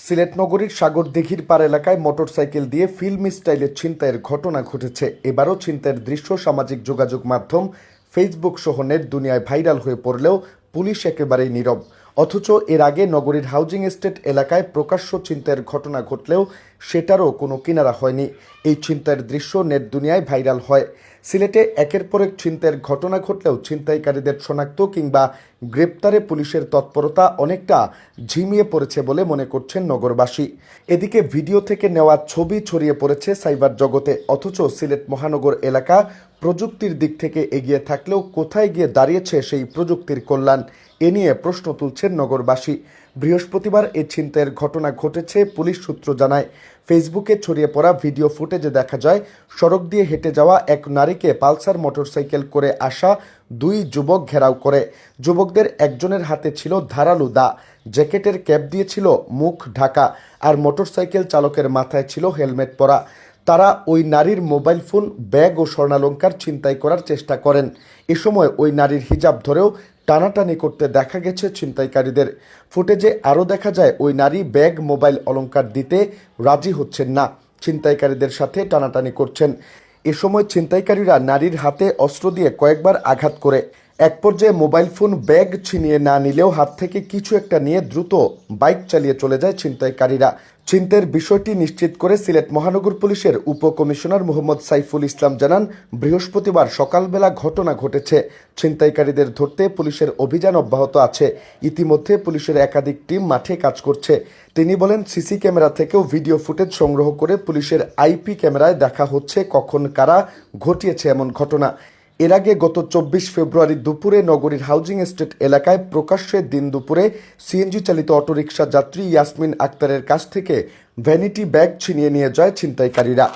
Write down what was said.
সিলেট নগরীর সাগরদিঘির পাড় এলাকায় মোটরসাইকেল দিয়ে ফিল্মি স্টাইলে ছিনতাইয়ের ঘটনা ঘটেছে। এবারও ছিনতাইয়ের দৃশ্য সামাজিক যোগাযোগ মাধ্যম ফেসবুক সহ নেট দুনিয়ায় ভাইরাল হয়ে পড়লেও পুলিশ একেবারেই নীরব। অথচ এর আগে নগরীর হাউজিং এস্টেট এলাকায় প্রকাশ্য ছিনতাইয়ের ঘটনা ঘটলেও সেটারও কোনো কিনারা হয়নি। এই ছিনতাইয়ের দৃশ্য নেট দুনিয়ায় ভাইরাল হয়। সিলেটে একের পর এক ছিনতাইয়ের ঘটনা ঘটলেও ছিনতাইকারীদের শনাক্ত কিংবা গ্রেপ্তারে পুলিশের তৎপরতা অনেকটা ঝিমিয়ে পড়েছে বলে মনে করছেন নগরবাসী। এদিকে ভিডিও থেকে নেওয়া ছবি ছড়িয়ে পড়েছে সাইবার জগতে। অথচ সিলেট মহানগর এলাকা প্রযুক্তির দিক থেকে এগিয়ে থাকলেও কোথায় গিয়ে দাঁড়িয়েছে সেই প্রযুক্তির কল্যাণ, এ নিয়ে প্রশ্ন তুলছেন নগরবাসী। বৃহস্পতিবার এই ছিনতাইয়ের ঘটনা ঘটেছে পুলিশ সূত্র জানায়। ফেসবুকে ছড়িয়ে পড়া ভিডিও ফুটেজে দেখা যায় সড়ক দিয়ে হেঁটে যাওয়া এক নারীকে পালসার মোটরসাইকেল করে আসা দুই যুবক ঘেরাও করে। যুবকদের একজনের হাতে ছিল ধারালো দা, জ্যাকেটের ক্যাপ দিয়েছিল মুখ ঢাকা, আর মোটরসাইকেল চালকের মাথায় ছিল হেলমেট পরা। তারা ওই নারীর মোবাইল ফোন, ব্যাগ ও স্বর্ণালংকার ছিনতাই করার চেষ্টা করেন। এ সময় ওই নারীর হিজাব ধরেও টানাটানি করতে দেখা গেছে ছিনতাইকারীদের। ফুটেজে আরও দেখা যায় ওই নারী ব্যাগ, মোবাইল, অলংকার দিতে রাজি হচ্ছেন না, ছিনতাইকারীদের সাথে টানাটানি করছেন। এ সময় ছিনতাইকারীরা নারীর হাতে অস্ত্র দিয়ে কয়েকবার আঘাত করে। এক পর্যায়ে মোবাইল ফোন, ব্যাগ ছিনিয়ে না নিলেও হাত থেকে কিছু একটা নিয়ে দ্রুত বাইক চালিয়ে চলে যায় ছিনতাইকারীরা। ছিনতাইয়ের বিষয়টি নিশ্চিত করে সিলেট মহানগর পুলিশের উপকমিশনার মোহাম্মদ সাইফুল ইসলাম জানান, বৃহস্পতিবার সকালবেলা ঘটনা ঘটেছে। ছিনতাইকারীদের ধরতে পুলিশের অভিযান অব্যাহত আছে। ইতিমধ্যে পুলিশের একাধিক টিম মাঠে কাজ করছে। তিনি বলেন, সিসি ক্যামেরা থেকেও ভিডিও ফুটেজ সংগ্রহ করে পুলিশের আইপি ক্যামেরায় দেখা হচ্ছে কখন কারা ঘটিয়েছে এমন ঘটনা। এর আগে গত 24 ফেব্রুয়ারি দুপুরে নগরীর হাউজিং এস্টেট এলাকায় প্রকাশ্যে দিন দুপুরে সিএনজি চালিত অটোরিকশা যাত্রী ইয়াসমিন আক্তারের কাছ থেকে ভ্যানিটি ব্যাগ ছিনিয়ে নিয়ে যায় ছিনতাইকারীরা।